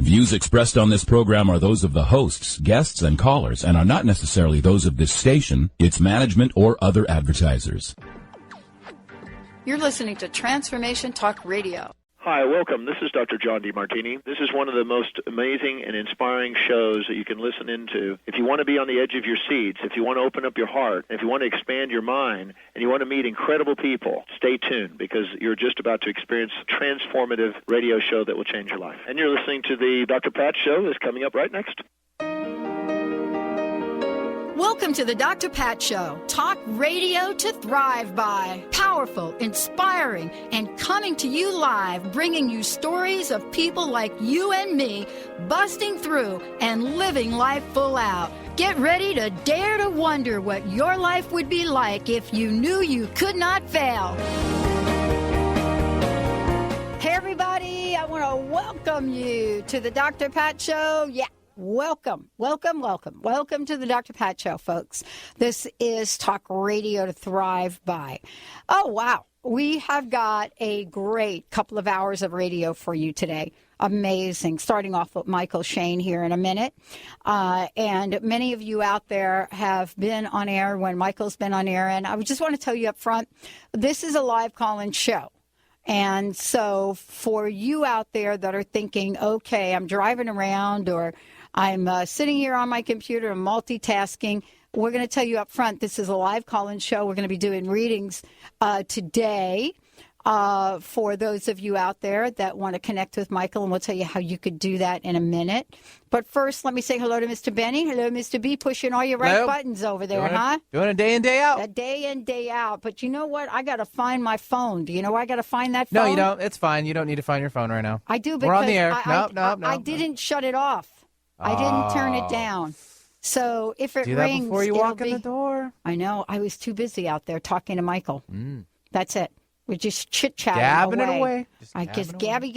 Views expressed on this program are those of the hosts, guests, and callers, and are not necessarily those of this station, its management, or other advertisers. You're listening to Transformation Talk Radio. Hi, welcome. This is Dr. John DeMartini. This is one of the most amazing and inspiring shows that you can listen into. If you want to be on the edge of your seats, if you want to open up your heart, if you want to expand your mind, and you want to meet incredible people, stay tuned because you're just about to experience a transformative radio show that will change your life. And you're listening to the Dr. Pat Show that's coming up right next. Welcome to the Dr. Pat Show. Talk radio to thrive by. Powerful, inspiring, and coming to you live, bringing you stories of people like you and me, busting through and living life full out. Get ready to dare to wonder what your life would be like if you knew you could not fail. Hey, everybody, I want to welcome you to the Dr. Pat Show. Yeah. Welcome to the Dr. Pat Show, folks. This is Talk Radio to Thrive By. Oh, wow. We have got a great couple of hours of radio for you today. Amazing. Starting off with Mychael Shane here in a minute. And many of you out there have been on air when Mychael's been on air. And I just want to tell you up front, this is a live call-in show. And so for you out there that are thinking, okay, I'm driving around or I'm sitting here on my computer and multitasking, we're going to tell you up front, this is a live call-in show. We're going to be doing readings today for those of you out there that want to connect with Mychael, and we'll tell you how you could do that in a minute. But first, let me say hello to Mr. Benny. Hello, Mr. B, pushing all your right buttons over there, Doing a day in, day out. A day in, day out. But you know what? I got to find my phone. Do you know where I got to find that phone? No, you don't. It's fine. You don't need to find your phone right now. I do because we're on the air. I didn't shut it off. I didn't turn it down. So if it do rings, that before you walk in the door. I know. I was too busy out there talking to Mychael. That's it. We're just chit-chatting gabbing away. I just gabbing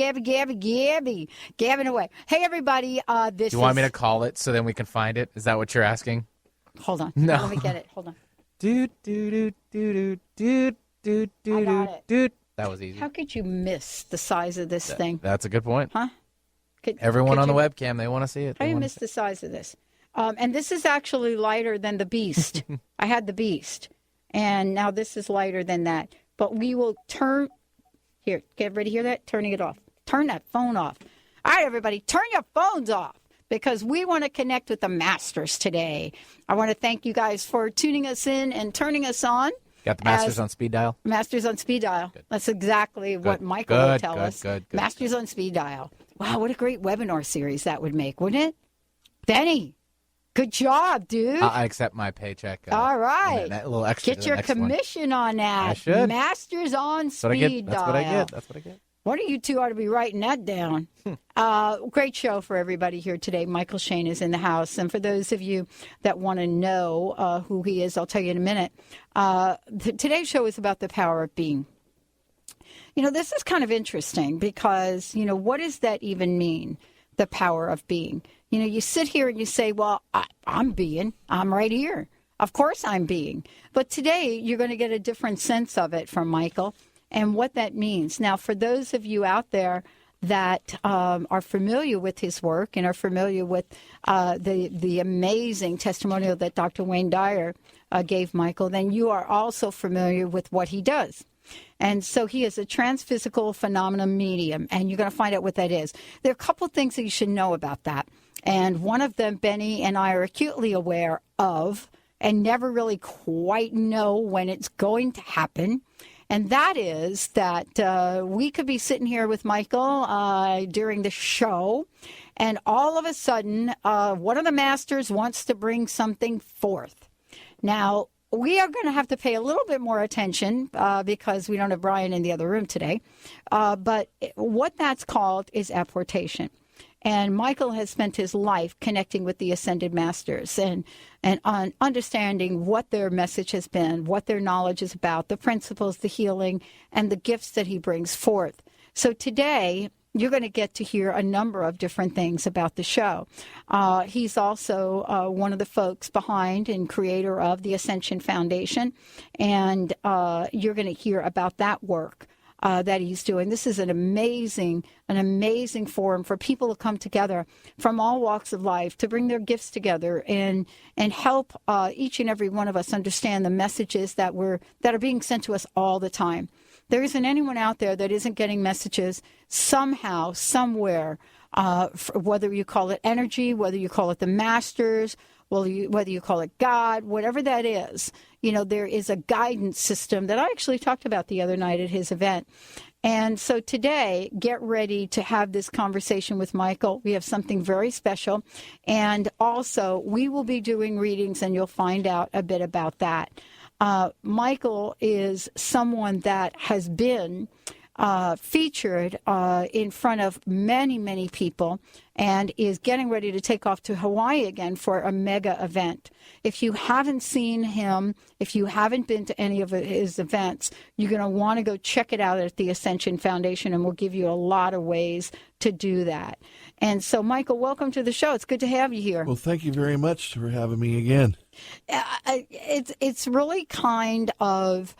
away. Hey, everybody. Do you want me to call it so then we can find it? Is that what you're asking? Hold on. No. Let me get it. Hold on. I got it. That was easy. How could you miss the size of this thing? That's a good point. Huh? Everyone on the webcam, they want to see it. How do you miss the size of this? And this is actually lighter than the Beast. I had the Beast. And now this is lighter than that. But we will turn... Here, get ready to hear that? Turning it off. Turn that phone off. All right, everybody, turn your phones off because we want to connect with the masters today. I want to thank you guys for tuning us in and turning us on. Got the Masters on speed dial? Masters on speed dial. Good. That's exactly what Mychael would tell us. Good. Masters on speed dial. Wow, what a great webinar series that would make, wouldn't it? Benny, good job, dude. I accept my paycheck. All right. That little extra. Get your commission on that. I should. Masters on speed dial. That's what I get. One of you two ought to be writing that down. Great show for everybody here today. Mychael Shane is in the house. And for those of you that want to know who he is, I'll tell you in a minute. Today's show is about the power of being. You know, this is kind of interesting because, you know, what does that even mean, the power of being? You know, you sit here and you say, well, I'm being. I'm right here. Of course I'm being. But today you're going to get a different sense of it from Mychael and what that means. Now, for those of you out there that are familiar with his work and are familiar with the amazing testimonial that Dr. Wayne Dyer gave Mychael, then you are also familiar with what he does. And so he is a transphysical phenomenon medium, and you're going to find out what that is. There are a couple of things that you should know about that. And one of them, Benny and I are acutely aware of and never really quite know when it's going to happen. And that is that we could be sitting here with Mychael during the show, and all of a sudden, one of the masters wants to bring something forth. Now, we are going to have to pay a little bit more attention because we don't have Brian in the other room today. But what that's called is apportation. And Mychael has spent his life connecting with the Ascended Masters and on understanding what their message has been, what their knowledge is about, the principles, the healing, and the gifts that he brings forth. So today, you're going to get to hear a number of different things about the show. He's also one of the folks behind and creator of the Ascension Foundation, and you're going to hear about that work. that he's doing. This is an amazing forum for people to come together from all walks of life to bring their gifts together and help each and every one of us understand the messages that are being sent to us all the time. There isn't anyone out there that isn't getting messages somehow, somewhere, whether you call it energy, whether you call it the masters, whether you call it God, whatever that is. There is a guidance system that I actually talked about the other night at his event. And so today, get ready to have this conversation with Mychael. We have something very special. And also, we will be doing readings, and you'll find out a bit about that. Mychael is someone that has been featured in front of many, many people and is getting ready to take off to Hawaii again for a mega event. If you haven't seen him, if you haven't been to any of his events, you're going to want to go check it out at the Ascension Foundation, and we'll give you a lot of ways to do that. And so, Mychael, welcome to the show. It's good to have you here. Well, thank you very much for having me again. It's really kind of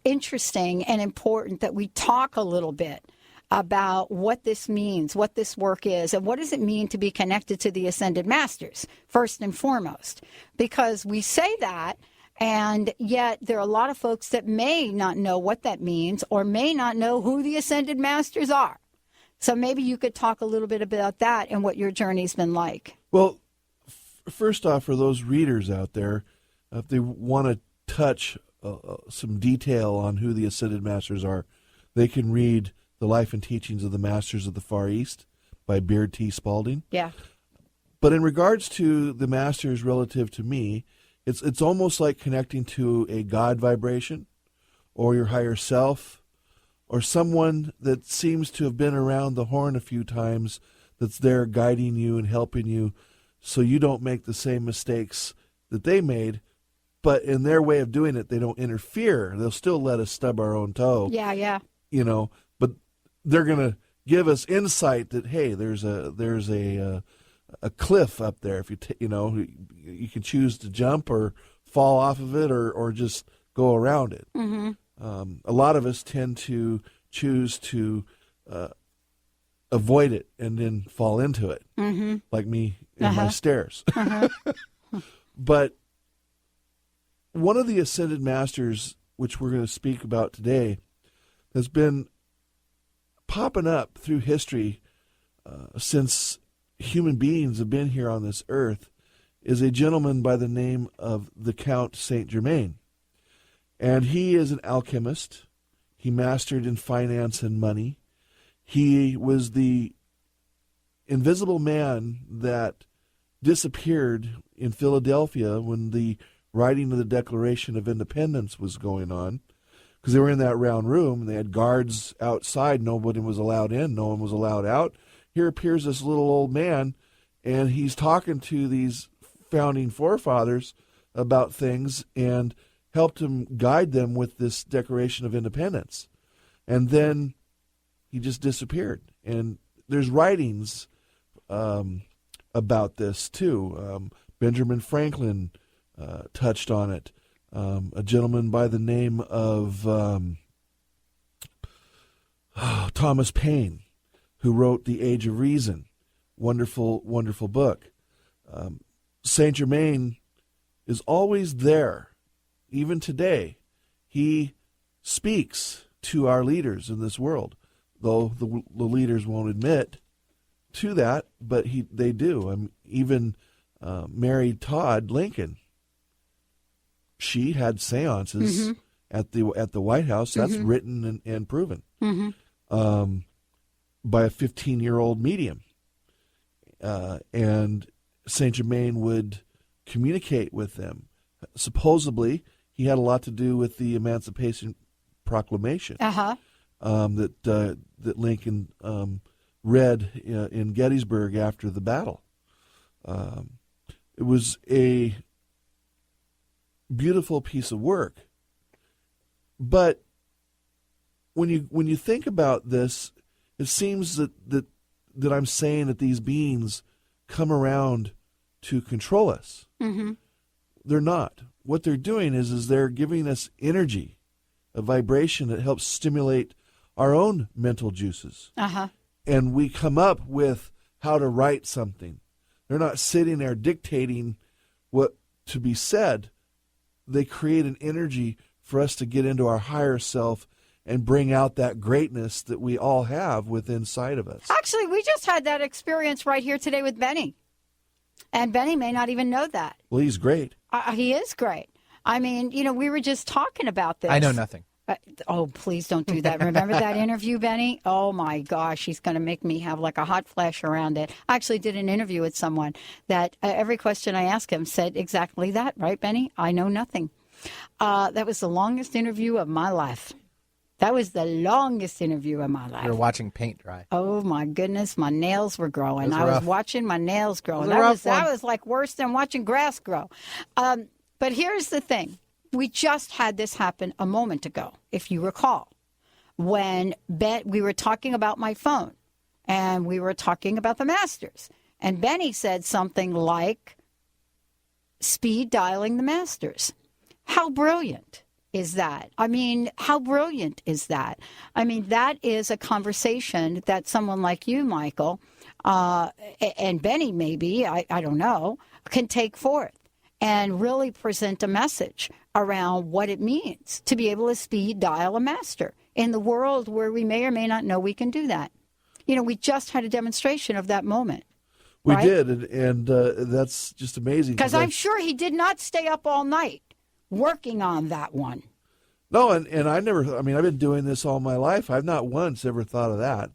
interesting and important that we talk a little bit about what this means, what this work is, and what does it mean to be connected to the Ascended Masters, first and foremost. Because we say that, and yet there are a lot of folks that may not know what that means or may not know who the Ascended Masters are. So maybe you could talk a little bit about that and what your journey's been like. Well, first off, for those readers out there, if they want to touch some detail on who the Ascended Masters are, they can read The Life and Teachings of the Masters of the Far East by Beard T. Spalding. Yeah. But in regards to the Masters relative to me, it's almost like connecting to a God vibration or your higher self or someone that seems to have been around the horn a few times that's there guiding you and helping you so you don't make the same mistakes that they made. But in their way of doing it, they don't interfere. They'll still let us stub our own toe. Yeah. But they're going to give us insight that, hey, there's a cliff up there. If you can choose to jump or fall off of it or just go around it. Mm-hmm. A lot of us tend to choose to avoid it and then fall into it, mm-hmm. like me in my stairs. Uh-huh. But one of the Ascended Masters, which we're going to speak about today, has been popping up through history since human beings have been here on this earth, is a gentleman by the name of the Count Saint Germain. And he is an alchemist. He mastered in finance and money. He was the invisible man that disappeared in Philadelphia when the writing of the Declaration of Independence was going on, because they were in that round room and they had guards outside. Nobody was allowed in. No one was allowed out. Here appears this little old man, and he's talking to these founding forefathers about things and helped him guide them with this Declaration of Independence. And then he just disappeared. And there's writings about this too. Benjamin Franklin touched on it. A gentleman by the name of Thomas Paine, who wrote The Age of Reason. Wonderful, wonderful book. Saint Germain is always there. Even today, he speaks to our leaders in this world, though the leaders won't admit to that, but they do. Even Mary Todd Lincoln, she had seances mm-hmm. at the White House. That's mm-hmm. written and proven mm-hmm. By a 15-year-old medium. And Saint Germain would communicate with them. Supposedly, he had a lot to do with the Emancipation Proclamation that Lincoln read in Gettysburg after the battle. It was a beautiful piece of work. But when you think about this, it seems that I'm saying that these beings come around to control us. Mm-hmm. They're not. What they're doing is they're giving us energy, a vibration that helps stimulate our own mental juices. Uh-huh. And we come up with how to write something. They're not sitting there dictating what to be said. They create an energy for us to get into our higher self and bring out that greatness that we all have within inside of us. Actually, we just had that experience right here today with Benny. And Benny may not even know that. Well, he's great. He is great. I mean, we were just talking about this. I know nothing. Oh, please don't do that. Remember that interview, Benny? Oh, my gosh. He's going to make me have like a hot flash around it. I actually did an interview with someone that every question I asked him said exactly that. Right, Benny? I know nothing. That was the longest interview of my life. That was the longest interview of my life. You were watching paint dry. Oh, my goodness. My nails were growing. Was I rough. was watching my nails grow. That was like worse than watching grass grow. But here's the thing. We just had this happen a moment ago, if you recall, when we were talking about my phone and we were talking about the Masters. And Benny said something like, speed dialing the Masters. How brilliant is that? I mean, how brilliant is that? I mean, that is a conversation that someone like you, Mychael, and Benny maybe, I don't know, can take forth and really present a message around what it means to be able to speed dial a master in the world where we may or may not know we can do that. We just had a demonstration of that moment. We right? did, and that's just amazing. Because I'm sure he did not stay up all night working on that one. No, and I've been doing this all my life. I've not once ever thought of that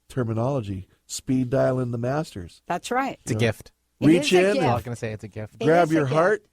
terminology, speed dialing the Masters. That's right. It's a gift. Reach in, I'm not going to say it's a gift. grab your heart,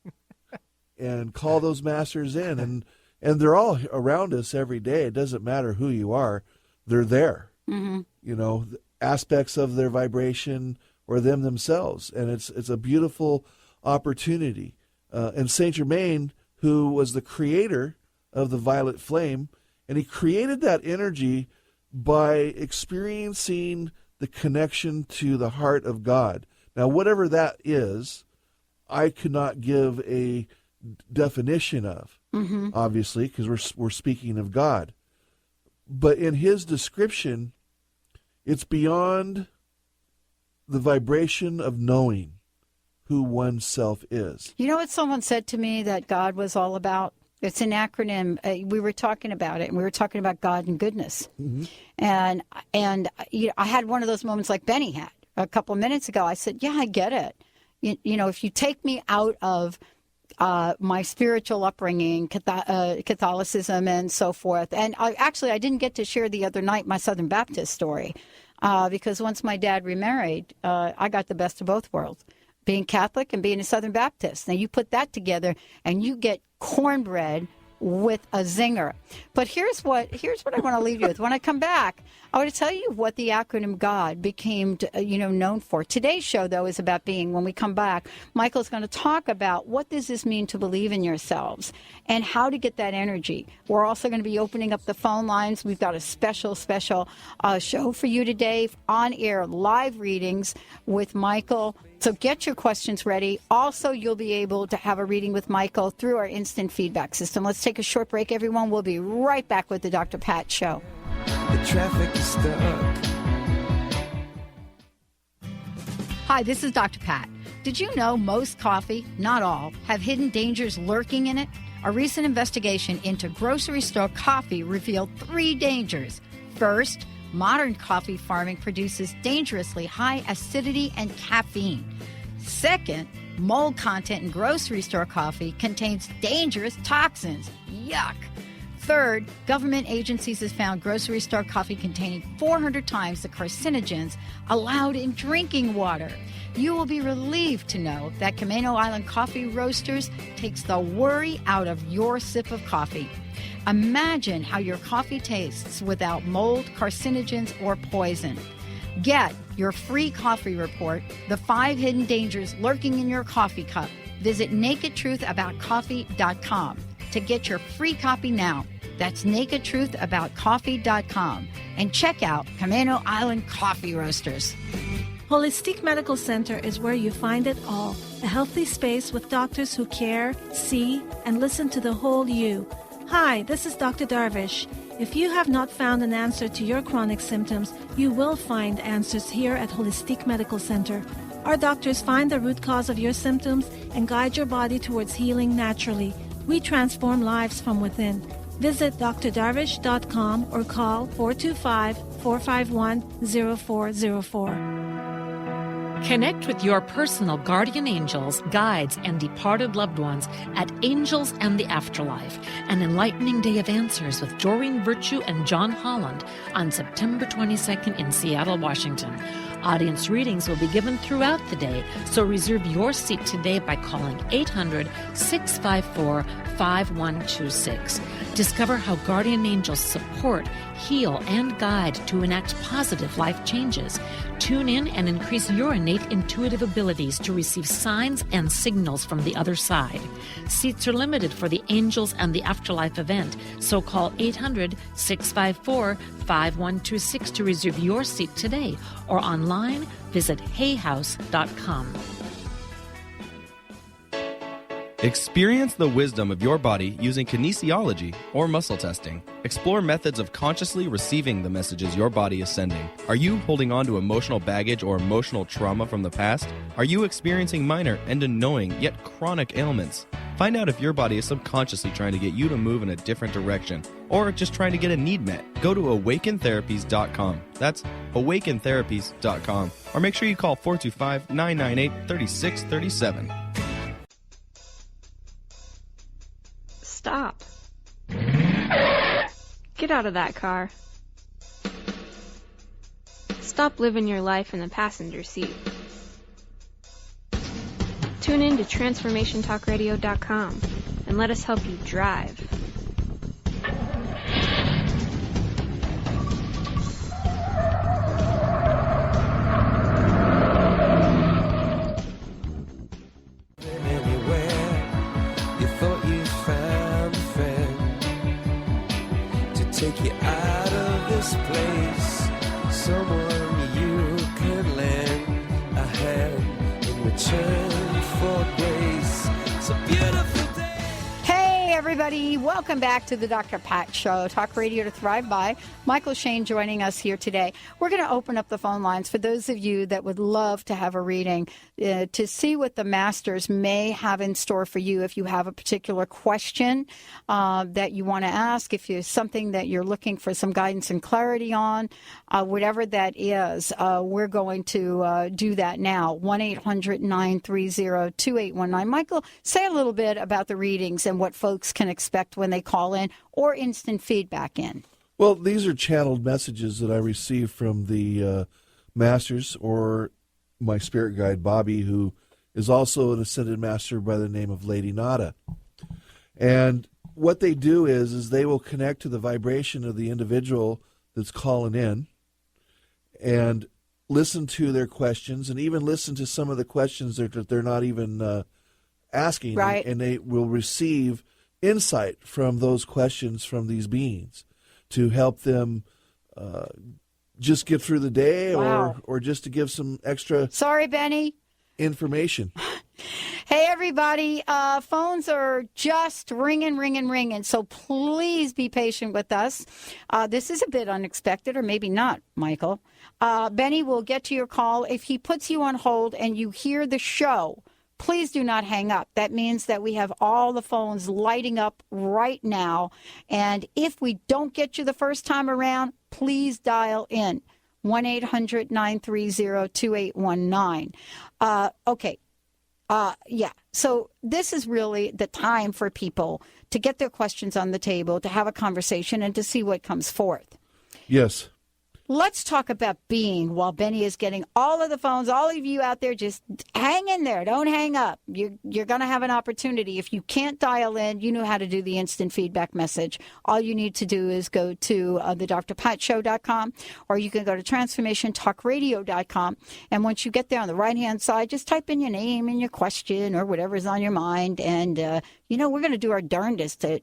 and call those Masters in. And they're all around us every day. It doesn't matter who you are. They're there. Mm-hmm. Aspects of their vibration or them themselves. And it's a beautiful opportunity. And Saint Germain, who was the creator of the violet flame, and he created that energy by experiencing the connection to the heart of God. Now, whatever that is, I could not give a definition of, obviously, because we're speaking of God. But in his description, it's beyond the vibration of knowing who oneself is. You know what someone said to me that God was all about? It's an acronym. We were talking about it, and we were talking about God and goodness. Mm-hmm. And I had one of those moments like Benny had a couple of minutes ago. I said, yeah, I get it. If you take me out of my spiritual upbringing, Catholicism and so forth. And I didn't get to share the other night my Southern Baptist story because once my dad remarried, I got the best of both worlds, being Catholic and being a Southern Baptist. Now you put that together and you get cornbread with a zinger. But here's what I want to leave you with. When I come back, I want to tell you what the acronym God became, known for. Today's show, though, is about being. When we come back, Michael's going to talk about what does this mean to believe in yourselves and how to get that energy. We're also going to be opening up the phone lines. We've got a special show for you today, on-air live readings with Mychael. So get your questions ready. Also, you'll be able to have a reading with Mychael through our instant feedback system. Let's take a short break, everyone. We'll be right back with the Dr. Pat Show. The traffic is stuck. Hi, this is Dr. Pat. Did you know most coffee, not all, have hidden dangers lurking in it? A recent investigation into grocery store coffee revealed 3 dangers. First, modern coffee farming produces dangerously high acidity and caffeine. Second, mold content in grocery store coffee contains dangerous toxins. Yuck. Third, government agencies have found grocery store coffee containing 400 times the carcinogens allowed in drinking water. You will be relieved to know that Camino Island Coffee Roasters takes the worry out of your sip of coffee. Imagine how your coffee tastes without mold, carcinogens, or poison. Get your free coffee report, The 5 Hidden Dangers Lurking in Your Coffee Cup. Visit nakedtruthaboutcoffee.com to get your free copy now. That's nakedtruthaboutcoffee.com. And check out Camino Island Coffee Roasters. Holistic Medical Center is where you find it all. A healthy space with doctors who care, see, and listen to the whole you. Hi, this is Dr. Darvish. If you have not found an answer to your chronic symptoms, you will find answers here at Holistic Medical Center. Our doctors find the root cause of your symptoms and guide your body towards healing naturally. We transform lives from within. Visit drdarvish.com or call 425-451-0404. Connect with your personal guardian angels, guides, and departed loved ones at Angels and the Afterlife, an enlightening day of answers with Doreen Virtue and John Holland on September 22nd in Seattle, Washington. Audience readings will be given throughout the day, so reserve your seat today by calling 800-654-5126. Discover how guardian angels support, heal, and guide to enact positive life changes. Tune in and increase your innate intuitive abilities to receive signs and signals from the other side. Seats are limited for the Angels and the Afterlife event, so call 800-654-5126 to reserve your seat today, or online, visit hayhouse.com. Experience the wisdom of your body using kinesiology or muscle testing. Explore methods of consciously receiving the messages your body is sending. Are you holding on to emotional baggage or emotional trauma from the past? Are you experiencing minor and annoying yet chronic ailments? Find out if your body is subconsciously trying to get you to move in a different direction or just trying to get a need met. Go to awakentherapies.com. That's awakentherapies.com. Or make sure you call 425-998-3637. Stop. Get out of that car. Stop living your life in the passenger seat. Tune in to TransformationTalkRadio.com and let us help you drive. Take you out of this place, someone you could lend a hand in return for grace. It's a beautiful day. Hey, everybody. Welcome back to the Dr. Pat Show, Talk Radio to Thrive By. Mychael Shane joining us here today. We're going to open up the phone lines for those of you that would love to have a reading to see what the masters may have in store for you. If you have a particular question that you want to ask, if there's something that you're looking for some guidance and clarity on, whatever that is, we're going to do that now. 1-800-930-2819. Mychael, say a little bit about the readings and what folks can expect when they call in or instant feedback in. Well, these are channeled messages that I receive from the masters or my spirit guide, Bobby, who is also an ascended master by the name of Lady Nada. And what they do is they will connect to the vibration of the individual that's calling in and listen to their questions and even listen to some of the questions that they're not even asking. Right. And they will receive insight from those questions from these beings to help them just get through the day. Wow. or just to give some extra Sorry, Benny. information. Hey, everybody. Phones are just ringing. So please be patient with us. This is a bit unexpected, or maybe not, Mychael. Benny will get to your call. If he puts you on hold and you hear the show, please do not hang up. That means that we have all the phones lighting up right now. And if we don't get you the first time around, please dial in. 1-800-930-2819. Okay. Yeah. So this is really the time for people to get their questions on the table, to have a conversation, and to see what comes forth. Yes. Let's talk about being while Benny is getting all of the phones. All of you out there, just hang in there. Don't hang up. You're going to have an opportunity. If you can't dial in, you know how to do the instant feedback message. All you need to do is go to the drpatshow.com, or you can go to transformationtalkradio.com. And once you get there on the right-hand side, just type in your name and your question or whatever's on your mind. And, we're going to do our darndest to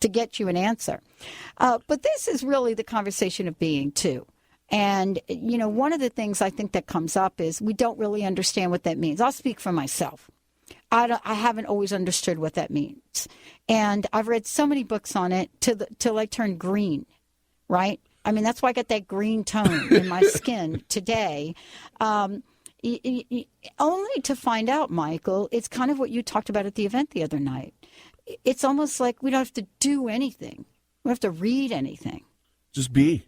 get you an answer. But this is really the conversation of being, too. And, one of the things I think that comes up is we don't really understand what that means. I'll speak for myself. I haven't always understood what that means. And I've read so many books on it till I turned green, right? I mean, that's why I got that green tone in my skin today. Only to find out, Michael, it's kind of what you talked about at the event the other night. It's almost like we don't have to do anything. We don't have to read anything. Just be,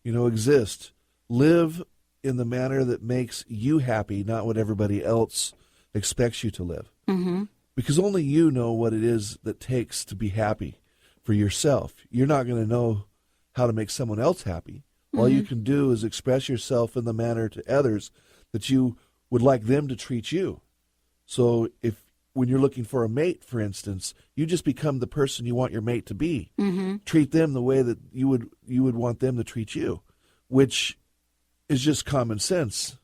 exist. Live in the manner that makes you happy, not what everybody else expects you to live. Mm-hmm. Because only you know what it is that takes to be happy for yourself. You're not going to know how to make someone else happy. All you can do is express yourself in the manner to others that you would like them to treat you. So when you're looking for a mate, for instance, you just become the person you want your mate to be. Mm-hmm. Treat them the way that you would want them to treat you, which is just common sense.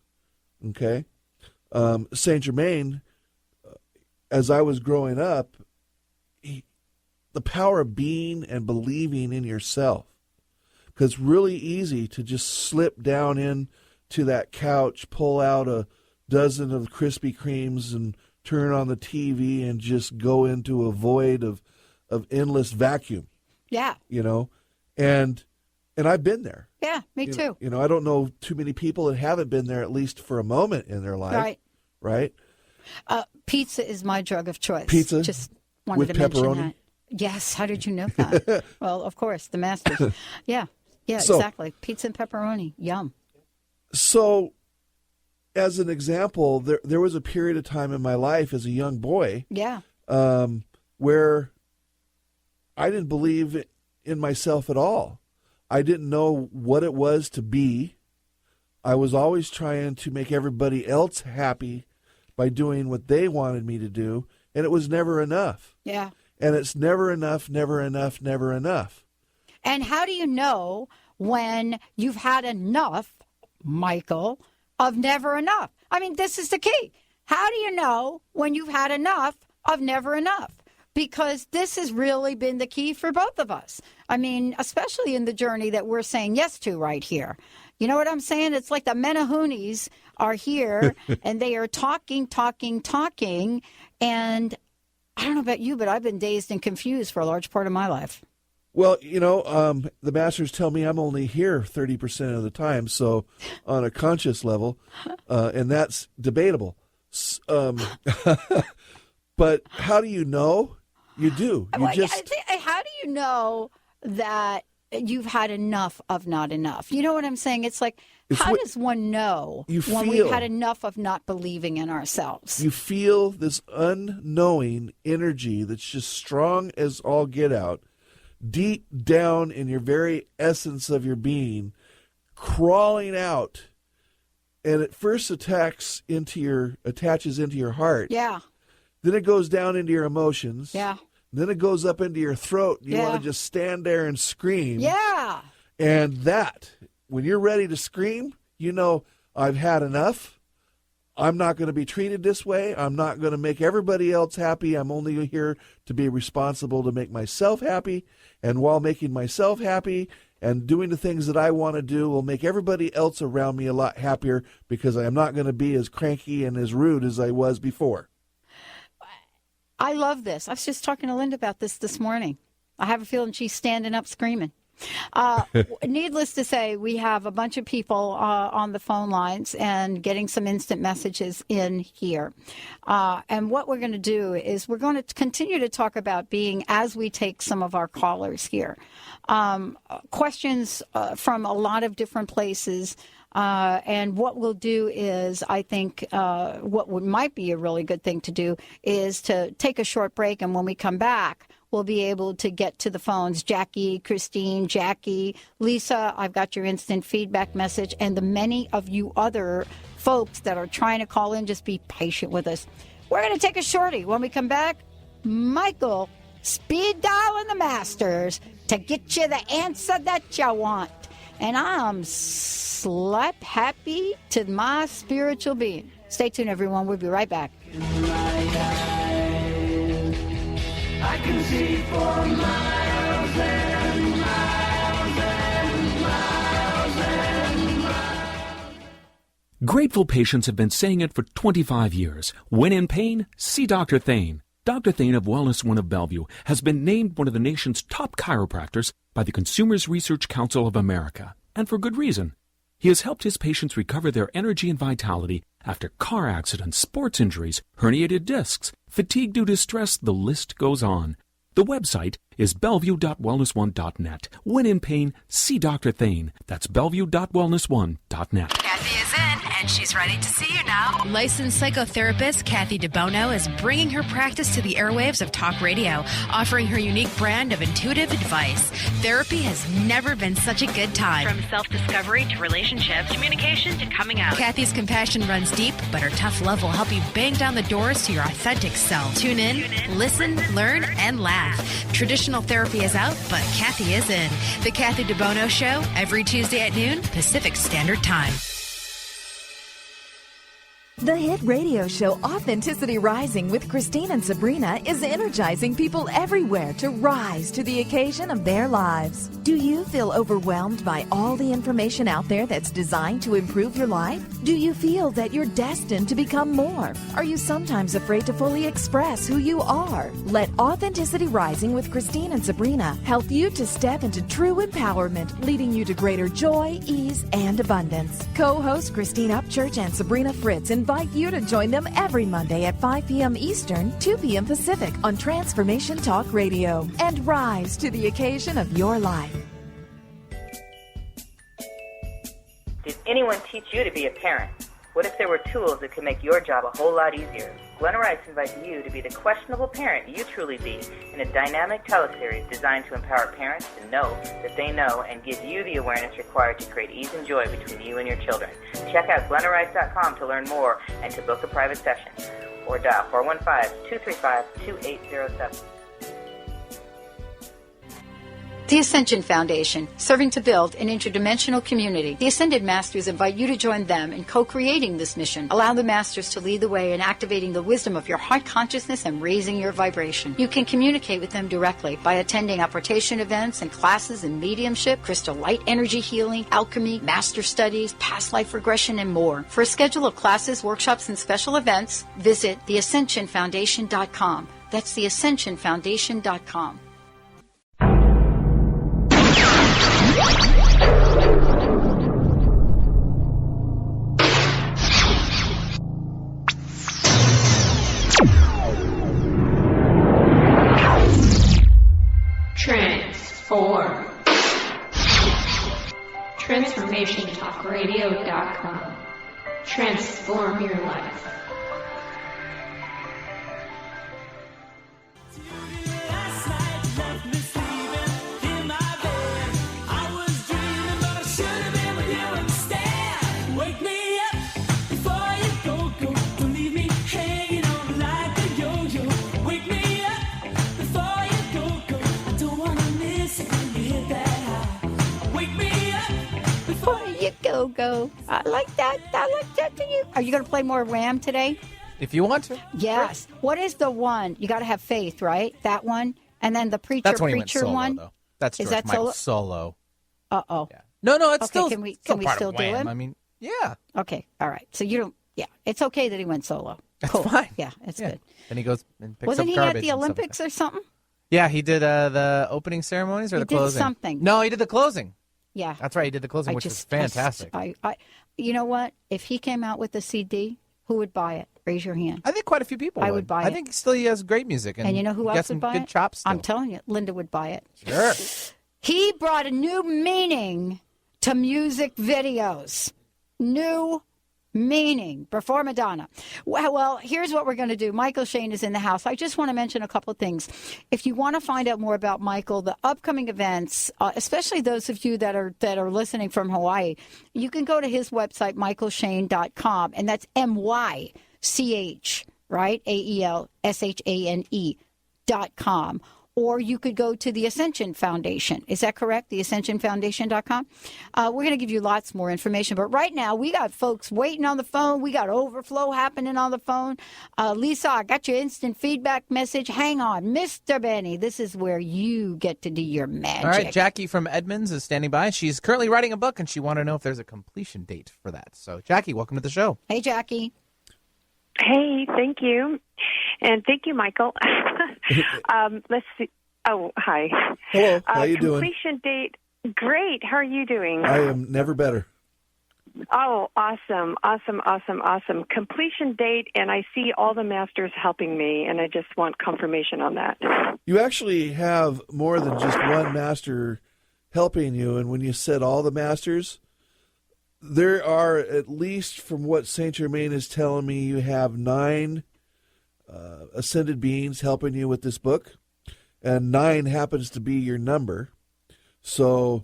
Okay? Saint Germain, as I was growing up, the power of being and believing in yourself. Because it's really easy to just slip down into that couch, pull out a dozen of Krispy Kremes and turn on the TV and just go into a void of endless vacuum. Yeah. And I've been there. Yeah, me too. I don't know too many people that haven't been there at least for a moment in their life. Right? Pizza is my drug of choice. Pizza? Just wanted with to mention pepperoni? that. Yes, how did you know that? Well, of course, the masters. Yeah, So- exactly. Pizza and pepperoni. Yum. So, as an example, there was a period of time in my life as a young boy Yeah. where I didn't believe in myself at all. I didn't know what it was to be. I was always trying to make everybody else happy by doing what they wanted me to do, and it was never enough. Yeah. And it's never enough, never enough, never enough. And how do you know when you've had enough, Michael, of never enough? I mean, this is the key. How do you know when you've had enough of never enough? Because this has really been the key for both of us. I mean, especially in the journey that we're saying yes to right here. You know what I'm saying? It's like the Menahunis are here and they are talking. And I don't know about you, but I've been dazed and confused for a large part of my life. Well, the masters tell me I'm only here 30% of the time, so on a conscious level, and that's debatable. But how do you know? You do. How do you know that you've had enough of not enough? You know what I'm saying? It's like, how does one know when we've had enough of not believing in ourselves? You feel this unknowing energy that's just strong as all get out, deep down in your very essence of your being, crawling out, and it first attaches into your heart. Yeah. Then it goes down into your emotions. Yeah. Then it goes up into your throat. You want to just stand there and scream. Yeah. And when you're ready to scream, I've had enough. I'm not going to be treated this way. I'm not going to make everybody else happy. I'm only here to be responsible to make myself happy. And while making myself happy and doing the things that I want to do will make everybody else around me a lot happier, because I am not going to be as cranky and as rude as I was before. I love this. I was just talking to Linda about this morning. I have a feeling she's standing up screaming. Needless to say, we have a bunch of people on the phone lines and getting some instant messages in here. And what we're going to do is we're going to continue to talk about being as we take some of our callers here. Questions from a lot of different places. And what we'll do is, I think, might be a really good thing to do is to take a short break. And when we come back, we'll be able to get to the phones. Jackie, Christine, Jackie, Lisa, I've got your instant feedback message. And the many of you other folks that are trying to call in, just be patient with us. We're going to take a shorty. When we come back, Mychael, speed dialing the masters to get you the answer that you want. And I'm slap happy to my spiritual being. Stay tuned, everyone. We'll be right back. I can see for miles and miles and miles and miles. Grateful patients have been saying it for 25 years. When in pain, see Dr. Thane. Dr. Thane of Wellness One of Bellevue has been named one of the nation's top chiropractors by the Consumers Research Council of America, and for good reason. He has helped his patients recover their energy and vitality after car accidents, sports injuries, herniated discs, fatigue due to stress, the list goes on. The website is bellevue.wellness1.net. When in pain, see Dr. Thane. That's bellevue.wellness1.net. Kathy is in, and she's ready to see you now. Licensed psychotherapist Kathy DeBono is bringing her practice to the airwaves of talk radio, offering her unique brand of intuitive advice. Therapy has never been such a good time. From self-discovery to relationships, communication to coming out. Kathy's compassion runs deep, but her tough love will help you bang down the doors to your authentic self. Tune in, listen, learn, and laugh. Traditional therapy is out, but Kathy is in. The Kathy DeBono Show, every Tuesday at noon, Pacific Standard Time. The hit radio show Authenticity Rising with Christine and Sabrina is energizing people everywhere to rise to the occasion of their lives. Do you feel overwhelmed by all the information out there that's designed to improve your life? Do you feel that you're destined to become more? Are you sometimes afraid to fully express who you are? Let Authenticity Rising with Christine and Sabrina help you to step into true empowerment, leading you to greater joy, ease, and abundance. Co-hosts Christine Upchurch and Sabrina Fritz invite you to join them every Monday at 5 p.m. Eastern, 2 p.m. Pacific on Transformation Talk Radio, and rise to the occasion of your life. Did anyone teach you to be a parent? What if there were tools that could make your job a whole lot easier? Glenna Rice invites you to be the questionable parent you truly be in a dynamic teleseries designed to empower parents to know that they know and give you the awareness required to create ease and joy between you and your children. Check out glennarice.com to learn more and to book a private session. Or dial 415-235-2807. The Ascension Foundation, serving to build an interdimensional community. The Ascended Masters invite you to join them in co-creating this mission. Allow the Masters to lead the way in activating the wisdom of your heart consciousness and raising your vibration. You can communicate with them directly by attending apportation events and classes in mediumship, crystal light energy healing, alchemy, master studies, past life regression, and more. For a schedule of classes, workshops, and special events, visit theascensionfoundation.com. That's theascensionfoundation.com. Transform. TransformationTalkRadio.com. Transform your life. Go. I like that. To you. Are you going to play more Ram today? If you want to. Yes. What is the one? You got to have faith, right? That one, and then the preacher. That's when he went solo, one. Though. That's George Michael solo. Uh-oh. Yeah. No, it's okay, still. Can we still still do him? I mean, yeah. Okay. All right. So you don't. Yeah, it's okay that he went solo. That's cool. fine. Yeah, it's good. Then he goes and picks Wasn't up he garbage at the Olympics or something? Yeah, he did the opening ceremonies or the closing. He did something. No, he did the closing. Yeah. That's right. He did the closing, which was fantastic. You know what? If he came out with a CD, who would buy it? Raise your hand. I think quite a few people would buy it. I think still he has great music. And you know who else would buy it? Good chops still. I'm telling you, Linda would buy it. Sure. He brought a new meaning to music videos. New meaning before Madonna. Well, here's what we're going to do. Mychael Shane is in the house. I just want to mention a couple of things. If you want to find out more about Mychael, the upcoming events, especially those of you that are listening from Hawaii, you can go to his website, mychaelshane.com, and that's MYCH, right? AELSHANE.com. or you could go to the Ascension Foundation. Is that correct? The AscensionFoundation.com. We're going to give you lots more information. But right now, we got folks waiting on the phone. We got overflow happening on the phone. Lisa, I got your instant feedback message. Hang on. Mr. Benny, this is where you get to do your magic. All right, Jackie from Edmonds is standing by. She's currently writing a book, and she wanted to know if there's a completion date for that. So, Jackie, welcome to the show. Hey, Jackie. Hey, thank you. And thank you, Michael. Let's see. Oh, hi. Hello. How you doing? Completion date. Great. How are you doing? I am never better. Oh, awesome. Completion date, and I see all the masters helping me, and I just want confirmation on that. You actually have more than just one master helping you, and when you said all the masters, there are, at least from what Saint Germain is telling me, you have 9 ascended beings helping you with this book, and 9 happens to be your number. So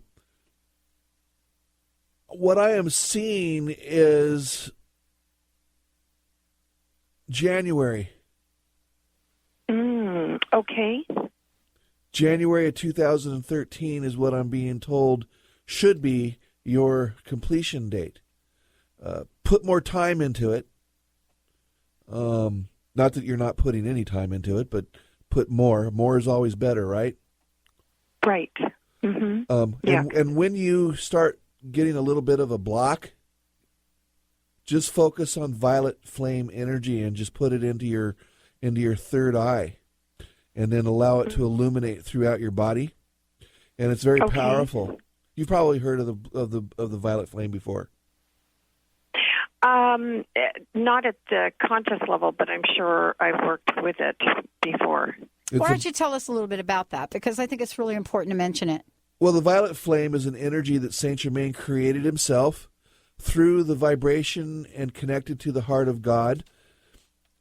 what I am seeing is January. Okay. January of 2013 is what I'm being told should be your completion date. Put more time into it. Not that you're not putting any time into it, but put more. More is always better, right? Right. Mm-hmm. And when you start getting a little bit of a block, just focus on violet flame energy and just put it into your third eye, and then allow it to illuminate throughout your body. And it's very powerful. You've probably heard of the violet flame before. Not at the conscious level, but I'm sure I've worked with it before. Why don't you tell us a little bit about that? Because I think it's really important to mention it. Well, the violet flame is an energy that Saint Germain created himself through the vibration and connected to the heart of God.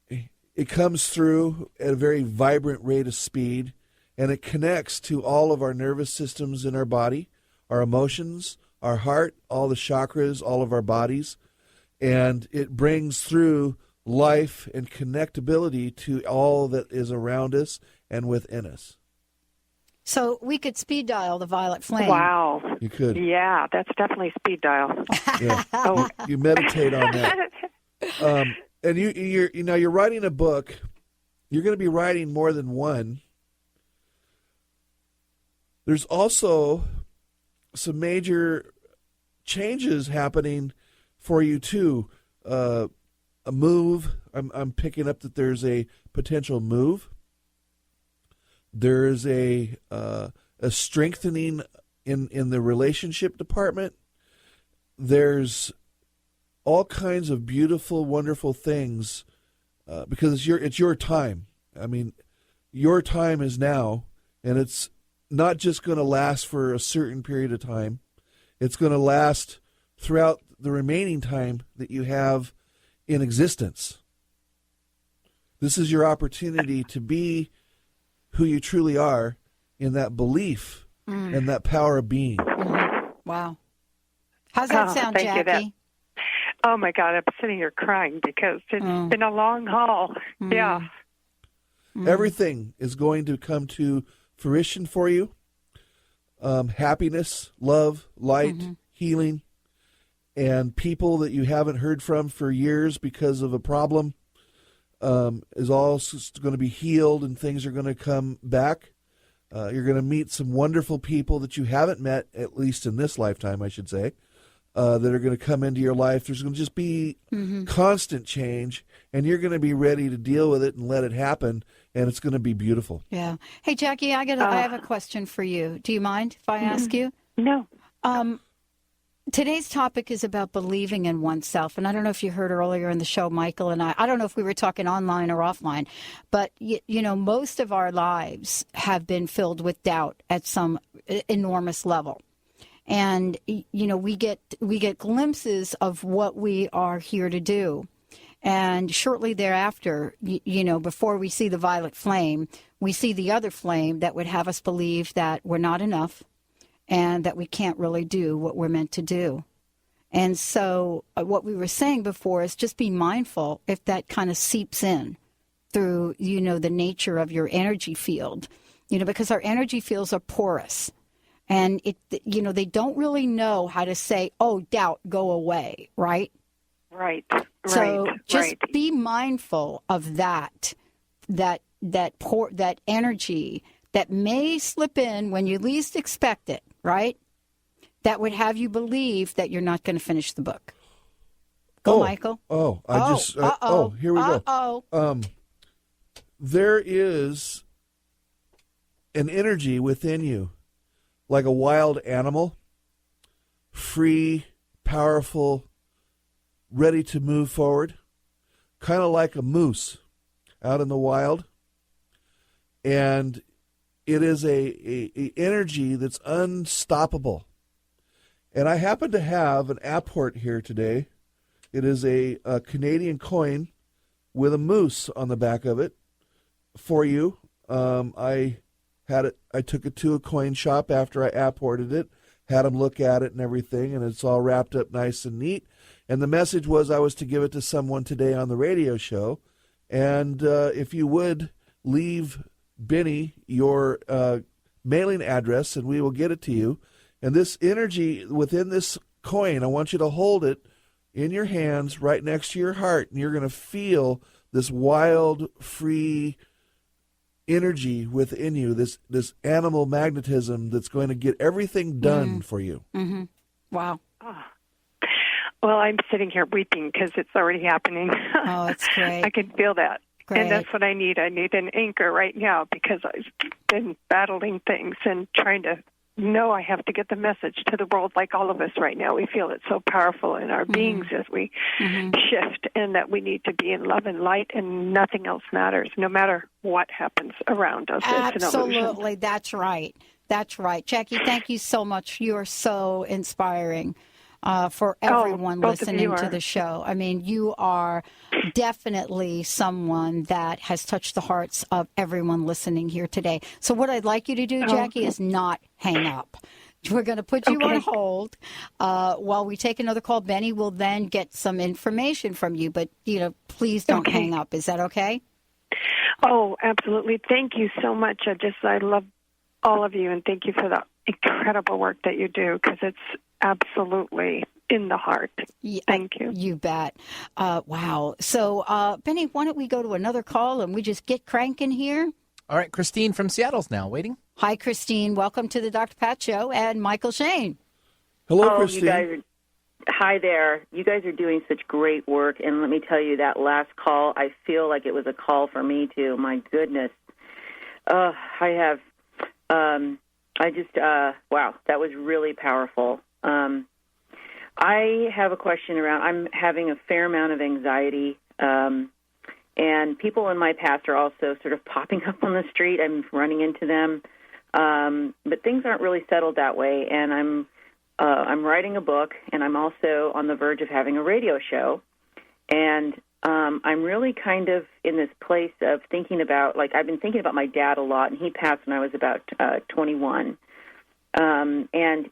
It comes through at a very vibrant rate of speed, and it connects to all of our nervous systems in our body, our emotions, our heart, all the chakras, all of our bodies. And it brings through life and connectability to all that is around us and within us. So we could speed dial the violet flame. Wow. You could. Yeah, that's definitely speed dial. Yeah. You meditate on that. And you're writing a book. You're going to be writing more than one. There's also some major changes happening for you too. A move. I'm picking up that there's a potential move. There's a strengthening in the relationship department. There's all kinds of beautiful, wonderful things because it's your time. I mean, your time is now, and it's not just going to last for a certain period of time. It's going to last throughout the remaining time that you have in existence. This is your opportunity to be who you truly are in that belief and that power of being. Wow. How's that sound, Jackie? Oh, my God, I'm sitting here crying because it's been a long haul. Yeah. Everything is going to come to fruition for you. Happiness, love, light, healing, and people that you haven't heard from for years because of a problem is all going to be healed, and things are going to come back. You're going to meet some wonderful people that you haven't met, at least in this lifetime, I should say, that are going to come into your life. There's going to just be constant change, and you're going to be ready to deal with it and let it happen, and it's going to be beautiful. Yeah. Hey, Jackie, I have a question for you. Do you mind if I ask you? No. Today's topic is about believing in oneself. And I don't know if you heard earlier in the show, Mychael and I don't know if we were talking online or offline, but, most of our lives have been filled with doubt at some enormous level. And, we get glimpses of what we are here to do. And shortly thereafter, before we see the violet flame, we see the other flame that would have us believe that we're not enough and that we can't really do what we're meant to do. And so what we were saying before is just be mindful if that kind of seeps in through, the nature of your energy field. because our energy fields are porous. And, they don't really know how to say, oh, doubt, go away, right? Right. So just be mindful of that energy that may slip in when you least expect it, right? That would have you believe that you're not going to finish the book. Go, Michael. Here we go. There is an energy within you, like a wild animal, free, powerful, ready to move forward, kind of like a moose out in the wild. And it is a energy that's unstoppable. And I happen to have an apport here today. It is a Canadian coin with a moose on the back of it for you. I took it to a coin shop after I apported it, had them look at it and everything, and it's all wrapped up nice and neat. And the message was I was to give it to someone today on the radio show. And if you would, leave Benny your mailing address, and we will get it to you. And this energy within this coin, I want you to hold it in your hands right next to your heart, and you're going to feel this wild, free energy within you, this animal magnetism that's going to get everything done for you. Mm-hmm. Wow. Oh. Well, I'm sitting here weeping because it's already happening. Oh, that's great. I can feel that. Great. And that's what I need. I need an anchor right now because I've been battling things and trying to know I have to get the message to the world like all of us right now. We feel it so powerful in our beings as we shift, and that we need to be in love and light, and nothing else matters, no matter what happens around us. Absolutely. That's right. That's right. Jackie, thank you so much. You are so inspiring for everyone listening to the show. I mean, you are definitely someone that has touched the hearts of everyone listening here today. So what I'd like you to do, Jackie, is not hang up. We're going to put you on hold while we take another call. Benny will then get some information from you, but, please don't hang up. Is that okay? Oh, absolutely. Thank you so much. I love all of you, and thank you for the incredible work that you do, because it's absolutely in the heart. Thank you. You bet. Wow. So, Benny, why don't we go to another call and we just get cranking here? All right, Christine from Seattle's now waiting. Hi, Christine. Welcome to the Dr. Pat Show and Michael Shane. Hello, Christine. You guys hi there. You guys are doing such great work, and let me tell you, that last call, I feel like it was a call for me too. My goodness. Wow, that was really powerful. I have a question around, I'm having a fair amount of anxiety, and people in my past are also sort of popping up on the street. I'm running into them, but things aren't really settled that way, and I'm writing a book, and I'm also on the verge of having a radio show, and I'm really kind of in this place of thinking about, I've been thinking about my dad a lot, and he passed when I was about 21. And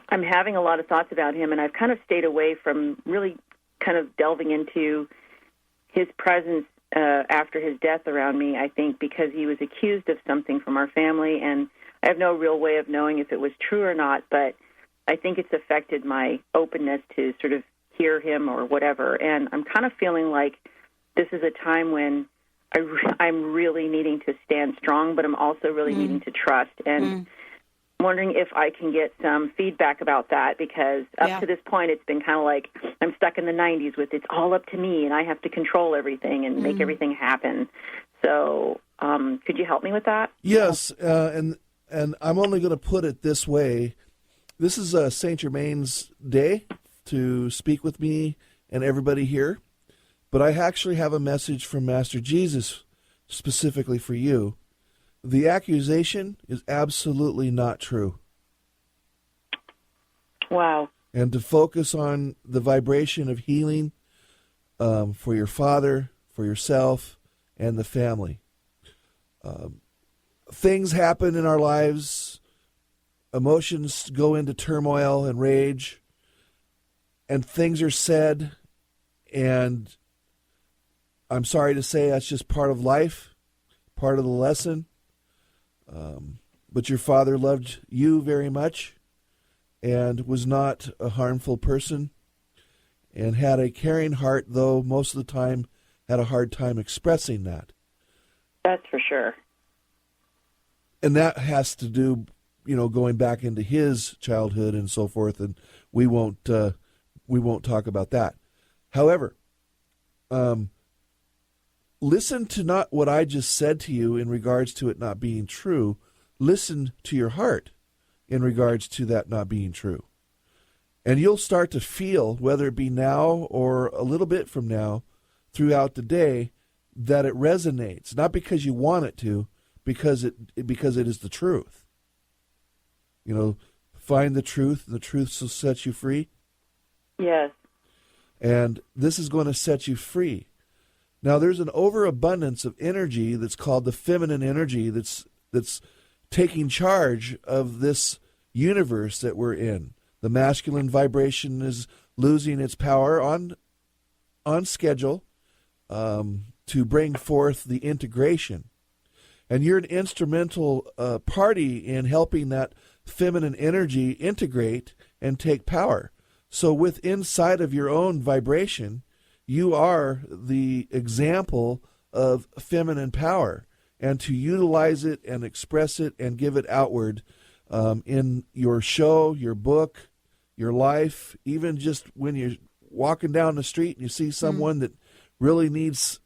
I'm having a lot of thoughts about him, and I've kind of stayed away from really kind of delving into his presence after his death around me, I think, because he was accused of something from our family, and I have no real way of knowing if it was true or not, but I think it's affected my openness to sort of hear him or whatever. And I'm kind of feeling like this is a time when I'm really needing to stand strong, but I'm also really needing to trust. And I'm wondering if I can get some feedback about that, because up to this point it's been kind of like I'm stuck in the 90s with it's all up to me and I have to control everything and make everything happen. So could you help me with that? Yes, and I'm only going to put it this way. This is St. Germain's Day to speak with me and everybody here, but I actually have a message from Master Jesus specifically for you. The accusation is absolutely not true. Wow. And to focus on the vibration of healing for your father, for yourself, and the family. Things happen in our lives. Emotions go into turmoil and rage. And things are said. And I'm sorry to say that's just part of life, part of the lesson. But your father loved you very much and was not a harmful person and had a caring heart, though most of the time had a hard time expressing that. That's for sure. And that has to do, going back into his childhood and so forth, and we won't talk about that. However, listen to not what I just said to you in regards to it not being true. Listen to your heart in regards to that not being true. And you'll start to feel, whether it be now or a little bit from now, throughout the day, that it resonates. Not because you want it to, because it is the truth. Find the truth, and the truth will set you free. Yes. And this is going to set you free. Now, there's an overabundance of energy that's called the feminine energy that's taking charge of this universe that we're in. The masculine vibration is losing its power on schedule to bring forth the integration. And you're an instrumental party in helping that feminine energy integrate and take power. So with inside of your own vibration, you are the example of feminine power. And to utilize it and express it and give it outward in your show, your book, your life, even just when you're walking down the street and you see someone that really needs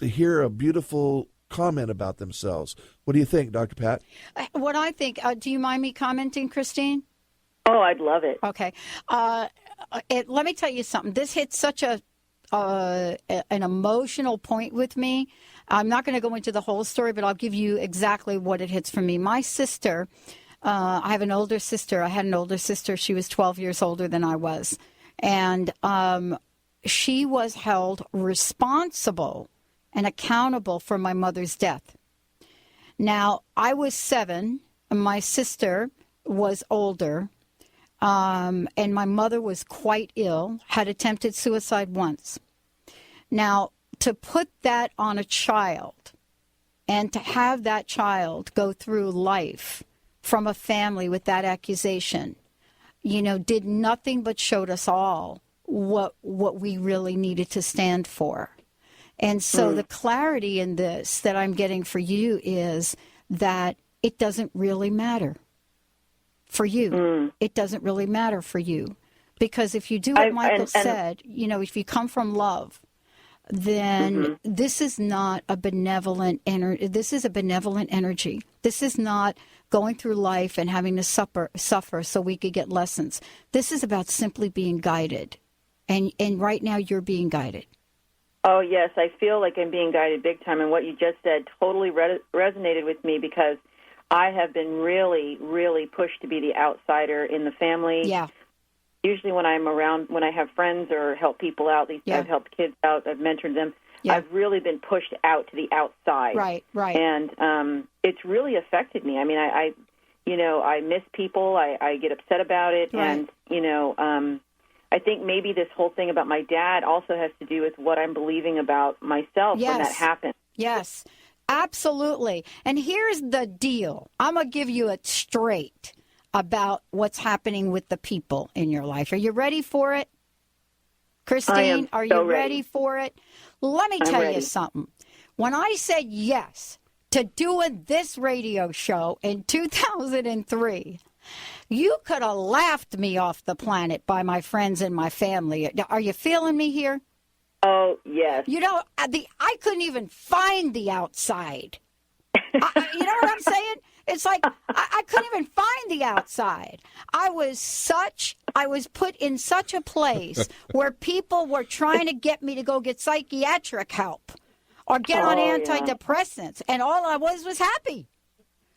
to hear a beautiful comment about themselves. What do you think, Dr. Pat? What I think, do you mind me commenting, Christine? Oh, I'd love it. Okay. Let me tell you something. This hits such an emotional point with me. I'm not going to go into the whole story, but I'll give you exactly what it hits for me. My sister, I have an older sister. I had an older sister. She was 12 years older than I was. And she was held responsible and accountable for my mother's death. Now, I was 7. My sister was older. And my mother was quite ill, had attempted suicide once. Now, to put that on a child and to have that child go through life from a family with that accusation, did nothing but showed us all what we really needed to stand for. And so the clarity in this that I'm getting for you is that it doesn't really matter for you. It doesn't really matter for you. Because if you do what Michael said, if you come from love, then this is not a benevolent energy. This is a benevolent energy. This is not going through life and having to suffer so we could get lessons. This is about simply being guided. And right now you're being guided. Oh, yes. I feel like I'm being guided big time. And what you just said totally resonated with me because I have been really, really pushed to be the outsider in the family. Yeah. Usually when I'm around, when I have friends or help people out, I've helped kids out, I've mentored them, I've really been pushed out to the outside. Right. And it's really affected me. I mean, I miss people. I get upset about it. Right. And, I think maybe this whole thing about my dad also has to do with what I'm believing about myself when that happened. Yes, absolutely. And here's the deal. I'm going to give you it straight about what's happening with the people in your life. Are you ready for it? Christine, are you ready for it? Let me tell you something. When I said yes to doing this radio show in 2003, you could have laughed me off the planet by my friends and my family. Are you feeling me here? Oh, yes. I couldn't even find the outside. You know what I'm saying? It's like I couldn't even find the outside. I was put in such a place where people were trying to get me to go get psychiatric help or get on antidepressants, and all I was happy.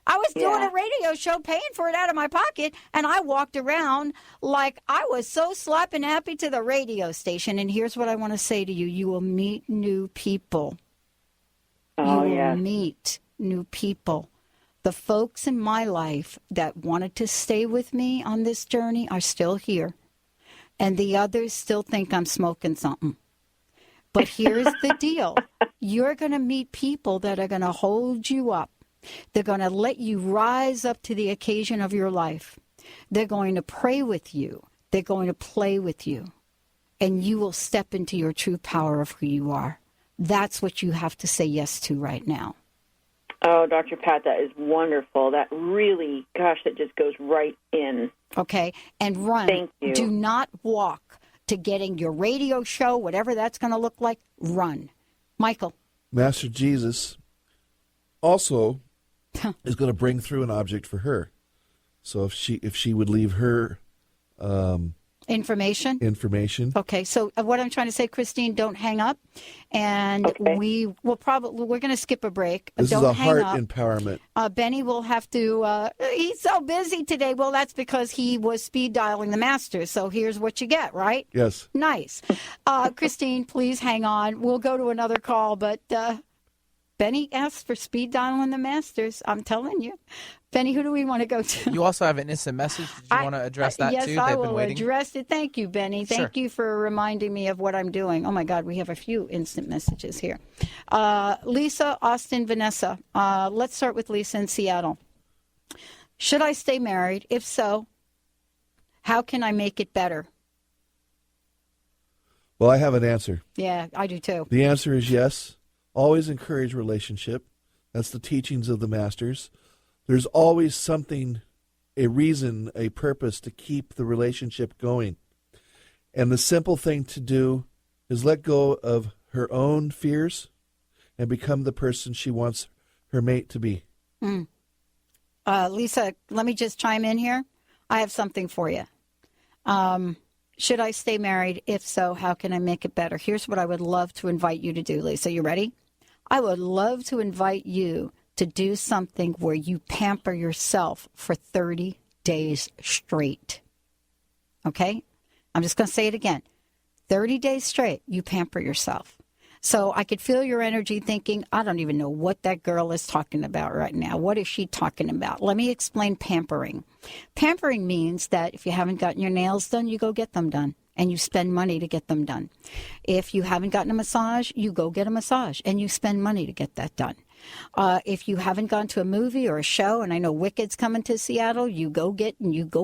I was doing a radio show, paying for it out of my pocket, and I walked around like I was so slapping happy to the radio station. And here's what I want to say to you. You will meet new people. You will meet new people. The folks in my life that wanted to stay with me on this journey are still here. And the others still think I'm smoking something. But here's the deal. You're going to meet people that are going to hold you up They're going to let you rise up to the occasion of your life. They're going to pray with you. They're going to play with you. And you will step into your true power of who you are. That's what you have to say yes to right now. Oh, Dr. Pat, that is wonderful. That really, gosh, that just goes right in. Okay, and run. Thank you. Do not walk to getting your radio show, whatever that's going to look like. Run. Mychael. Master Jesus also is going to bring through an object for her. So if she would leave her information. Okay, so what I'm trying to say, Christine, don't hang up, and we're going to skip a break. This don't is a hang heart up. empowerment. Benny will have to. He's so busy today. Well, that's because he was speed dialing the master. So here's what you get, right? Yes. Nice. Christine, please hang on. We'll go to another call, but Benny asked for speed dialing the masters. I'm telling you. Benny, who do we want to go to? You also have an instant message. Did you want to address that yes, too? Yes, I They've been will waiting. address it. Thank you, Benny. Thank you for reminding me of what I'm doing. Oh, my God, we have a few instant messages here. Lisa, Austin, Vanessa. Let's start with Lisa in Seattle. Should I stay married? If so, how can I make it better? Well, I have an answer. Yeah, I do too. The answer is yes. Always encourage relationship. That's the teachings of the masters. There's always something, a reason, a purpose to keep the relationship going. And the simple thing to do is let go of her own fears and become the person she wants her mate to be. Lisa, let me just chime in here. I have something for you. Should I stay married? If so, how can I make it better? Here's what I would love to invite you to do, Lisa. You ready? I would love to invite you to do something where you pamper yourself for 30 days straight. Okay? I'm just going to say it again. 30 days straight, you pamper yourself. So I could feel your energy thinking, I don't even know what that girl is talking about right now. What is she talking about? Let me explain pampering. Pampering means that if you haven't gotten your nails done, you go get them done. And you spend money to get them done. If you haven't gotten a massage, you go get a massage. And you spend money to get that done. If you haven't gone to a movie or a show, and I know Wicked's coming to Seattle, you go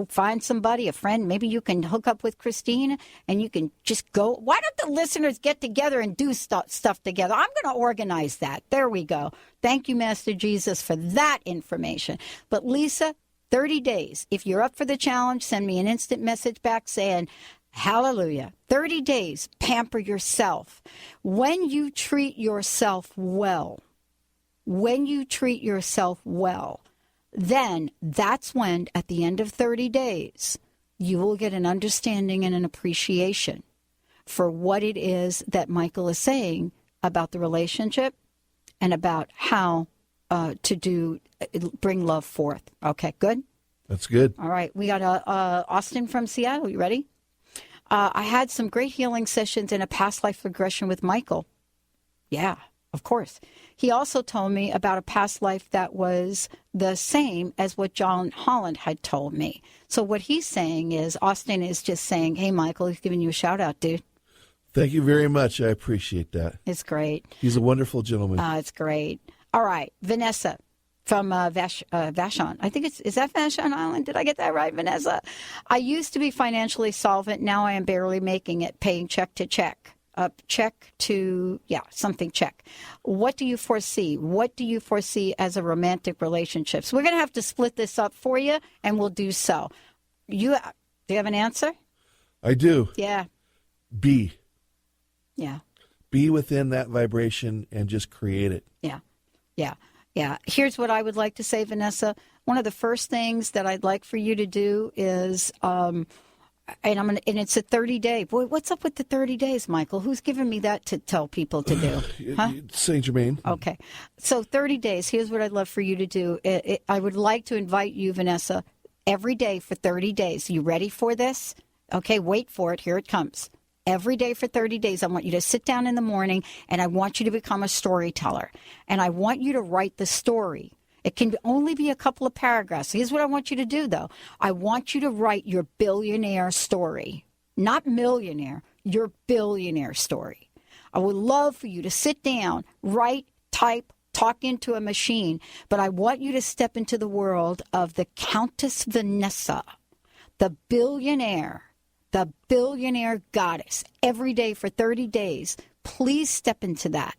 find somebody, a friend. Maybe you can hook up with Christine and you can just go. Why don't the listeners get together and do stuff together? I'm going to organize that. There we go. Thank you, Master Jesus, for that information. But Lisa, 30 days. If you're up for the challenge, send me an instant message back saying, hallelujah. 30 days, pamper yourself. When you treat yourself well, then that's when, at the end of 30 days, you will get an understanding and an appreciation for what it is that Mychael is saying about the relationship and about how to bring love forth. Okay, good? That's good. All right, we got Austin from Seattle. You ready? I had some great healing sessions in a past life regression with Mychael. Yeah, of course. He also told me about a past life that was the same as what John Holland had told me. So what he's saying is, Austin is just saying, hey, Mychael, he's giving you a shout out, dude. Thank you very much. I appreciate that. It's great. He's a wonderful gentleman. It's great. All right, Vanessa from Vashon. I think is that Vashon Island? Did I get that right, Vanessa? I used to be financially solvent. Now I am barely making it, paying check to check. Check. What do you foresee? What do you foresee as a romantic relationship? So we're going to have to split this up for you, and we'll do so. Do you have an answer? I do. Yeah. Be. Yeah. Be within that vibration and just create it. Yeah. Yeah. Yeah. Here's what I would like to say, Vanessa. One of the first things that I'd like for you to do is, and it's a 30-day. Boy, what's up with the 30 days, Mychael? Who's giving me that to tell people to do? Huh? Saint Germain. Okay. So 30 days. Here's what I'd love for you to do. I would like to invite you, Vanessa, every day for 30 days. You ready for this? Okay, wait for it. Here it comes. Every day for 30 days, I want you to sit down in the morning, and I want you to become a storyteller. And I want you to write the story. It can only be a couple of paragraphs. Here's what I want you to do, though. I want you to write your billionaire story. Not millionaire, your billionaire story. I would love for you to sit down, write, type, talking to a machine. But I want you to step into the world of the Countess Vanessa, the billionaire goddess, every day for 30 days. Please step into that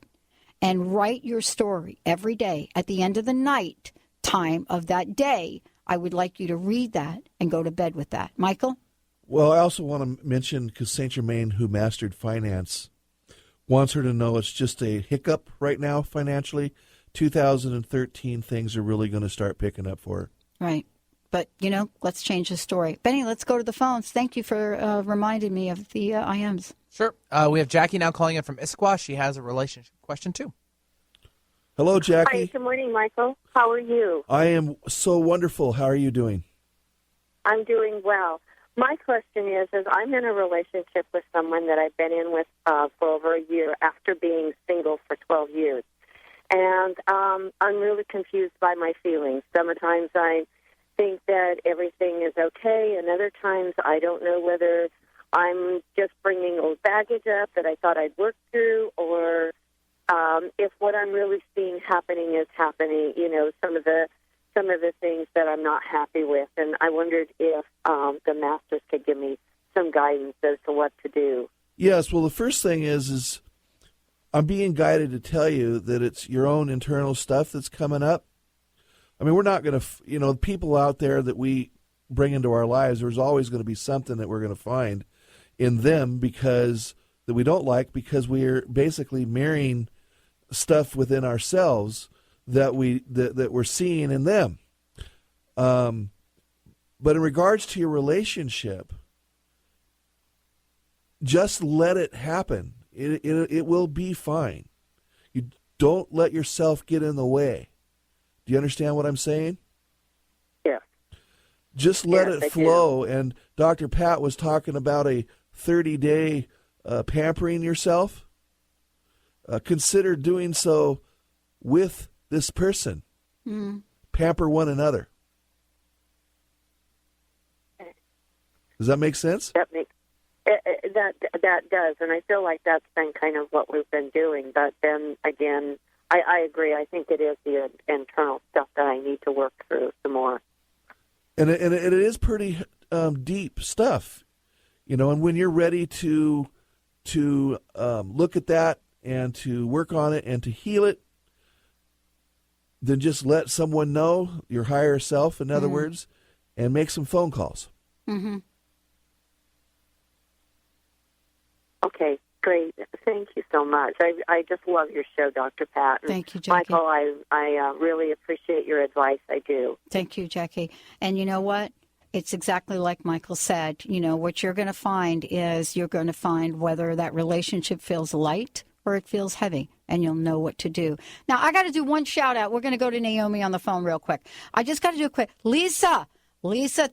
and write your story every day. At the end of the night time of that day, I would like you to read that and go to bed with that. Michael? Well, I also want to mention, because Saint Germain, who mastered finance, wants her to know it's just a hiccup right now financially. 2013, things are really going to start picking up for her. Right. But, let's change the story. Benny, let's go to the phones. Thank you for reminding me of the IMs. Sure. We have Jackie now calling in from Issaquah. She has a relationship question, too. Hello, Jackie. Hi, good morning, Michael. How are you? I am so wonderful. How are you doing? I'm doing well. My question is I'm in a relationship with someone that I've been in with for over a year after being single for 12 years. And I'm really confused by my feelings. Sometimes I think that everything is okay, and other times I don't know whether I'm just bringing old baggage up that I thought I'd worked through, or if what I'm really seeing happening is happening, some of the things that I'm not happy with. And I wondered if the masters could give me some guidance as to what to do. Yes, well, the first thing is I'm being guided to tell you that it's your own internal stuff that's coming up. I mean, we're not going to, people out there that we bring into our lives, there's always going to be something that we're going to find in them that we don't like, because we're basically mirroring stuff within ourselves that we're seeing in them. But in regards to your relationship, just let it happen. It will be fine. You don't let yourself get in the way. Do you understand what I'm saying? Yeah. Just let it flow. And Dr. Pat was talking about a 30-day pampering yourself. Consider doing so with this person. Pamper one another. Does that make sense? That does, and I feel like that's been kind of what we've been doing. But then again, I agree. I think it is the internal stuff that I need to work through some more. And it is pretty deep stuff, And when you're ready to look at that and to work on it and to heal it, then just let someone know, your higher self, in other words, and make some phone calls. Mm-hmm. Okay, great. Thank you so much. I just love your show, Dr. Pat. And thank you, Jackie. Michael, I really appreciate your advice. I do. Thank you, Jackie. And you know what? It's exactly like Michael said. What you're going to find is you're going to find whether that relationship feels light or it feels heavy, and you'll know what to do. Now, I got to do one shout out. We're going to go to Naomi on the phone real quick. I just got to do a quick. Lisa,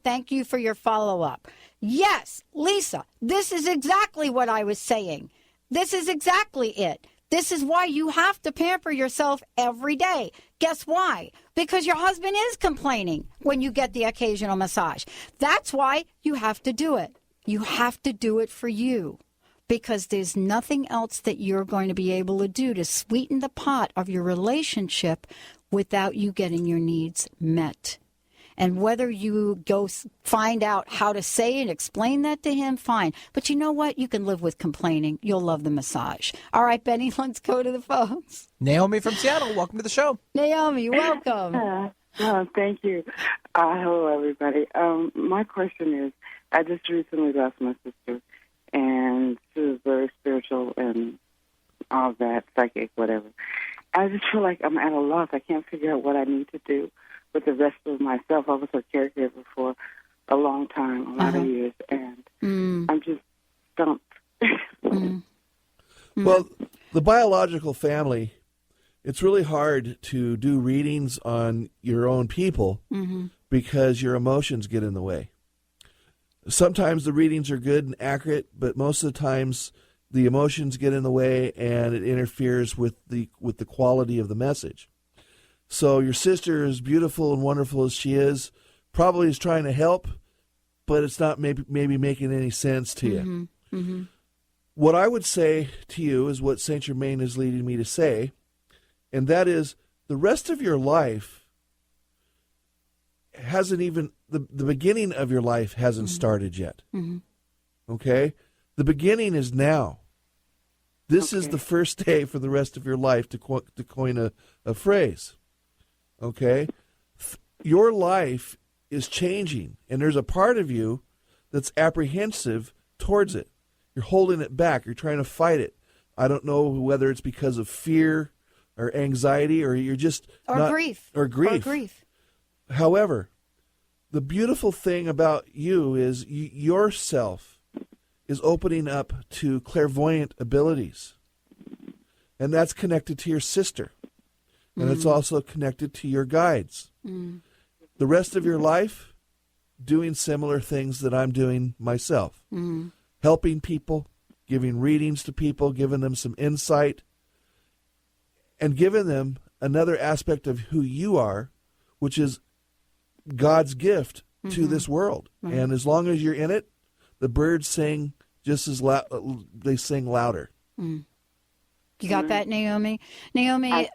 thank you for your follow-up. Yes, Lisa, this is exactly what I was saying. This is exactly it. This is why you have to pamper yourself every day. Guess why? Because your husband is complaining when you get the occasional massage. That's why you have to do it. You have to do it for you, because there's nothing else that you're going to be able to do to sweeten the pot of your relationship without you getting your needs met. And whether you go find out how to say and explain that to him, fine. But you know what? You can live with complaining. You'll love the massage. All right, Benny, let's go to the phones. Naomi from Seattle, welcome to the show. Naomi, welcome. Thank you. Hello, everybody. My question is, I just recently lost my sister, and she was very spiritual and all that, psychic, whatever. I just feel like I'm at a loss. I can't figure out what I need to do with the rest of myself. I was a caregiver for a long time, a lot of years, and I'm just stumped. Well, the biological family, it's really hard to do readings on your own people because your emotions get in the way. Sometimes the readings are good and accurate, but most of the times the emotions get in the way and it interferes with the quality of the message. So your sister, as beautiful and wonderful as she is, probably is trying to help, but it's not maybe making any sense to you. What I would say to you is what Saint Germain is leading me to say, and that is The rest of your life hasn't even, the beginning of your life hasn't started yet. Okay? The beginning is now. This is the first day for the rest of your life, to coin a phrase. Okay? Your life is changing, and there's a part of you that's apprehensive towards it. You're holding it back. You're trying to fight it. I don't know whether it's because of fear or anxiety, or you're just grief. Or grief. However, the beautiful thing about you is yourself is opening up to clairvoyant abilities. And that's connected to your sister. And it's also connected to your guides. The rest of your life, doing similar things that I'm doing myself. Helping people, giving readings to people, giving them some insight, and giving them another aspect of who you are, which is God's gift to this world. And as long as you're in it, the birds sing just as loud, they sing louder. You got that, Naomi? Naomi,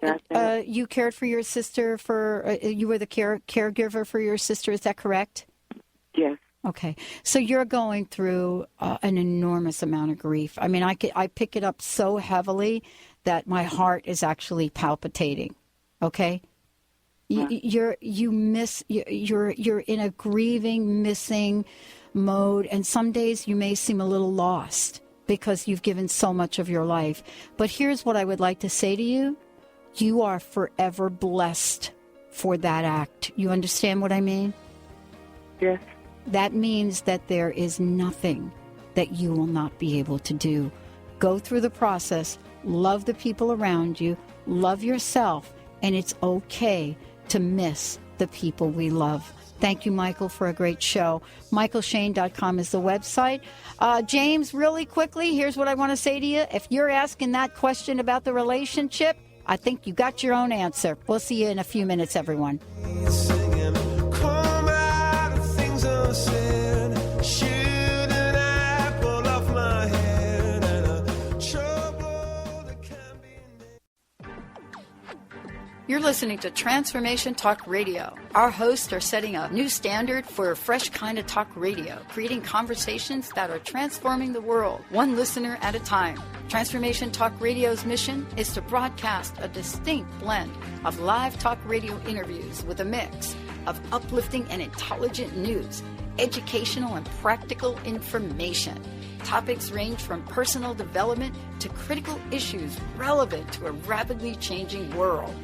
you cared for your sister you were the caregiver for your sister, is that correct? Yes. Okay. So you're going through an enormous amount of grief. I mean, I pick it up so heavily that my heart is actually palpitating. Okay? You're in a grieving, missing mode, and some days you may seem a little lost because you've given so much of your life. But here's what I would like to say to you. You are forever blessed for that act. You understand what I mean? Yes. That means that there is nothing that you will not be able to do. Go through the process, love the people around you, love yourself, and it's okay to miss the people we love. Thank you, Mychael, for a great show. MychaelShane.com is the website. James, really quickly, here's what I want to say to you. If you're asking that question about the relationship, I think you got your own answer. We'll see you in a few minutes, everyone. You're listening to Transformation Talk Radio. Our hosts are setting a new standard for a fresh kind of talk radio, creating conversations that are transforming the world, one listener at a time. Transformation Talk Radio's mission is to broadcast a distinct blend of live talk radio interviews with a mix of uplifting and intelligent news, educational and practical information. Topics range from personal development to critical issues relevant to a rapidly changing world.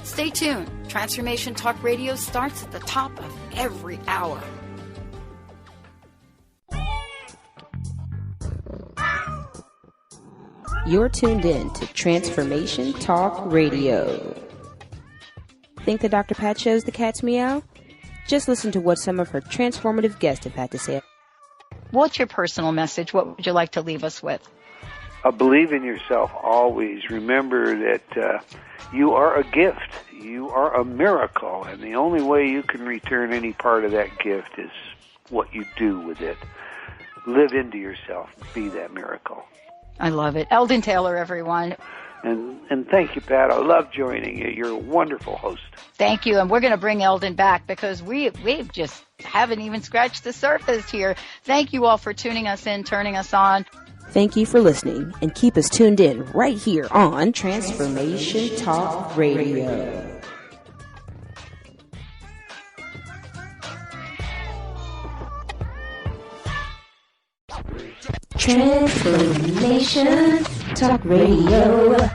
Stay tuned. Transformation Talk Radio starts at the top of every hour. You're tuned in to Transformation Talk Radio. Think that Dr. Pat shows the cat's meow? Just listen to what some of her transformative guests have had to say. What's your personal message? What would you like to leave us with? Believe in yourself always. Remember that you are a gift. You are a miracle, and the only way you can return any part of that gift is what you do with it. Live into yourself. Be that miracle. I love it. Eldon Taylor, everyone. And thank you, Pat. I love joining you. You're a wonderful host. Thank you, and we're going to bring Eldon back because we just haven't even scratched the surface here. Thank you all for tuning us in, turning us on. Thank you for listening, and keep us tuned in right here on Transformation Talk Radio. Transformation Talk Radio.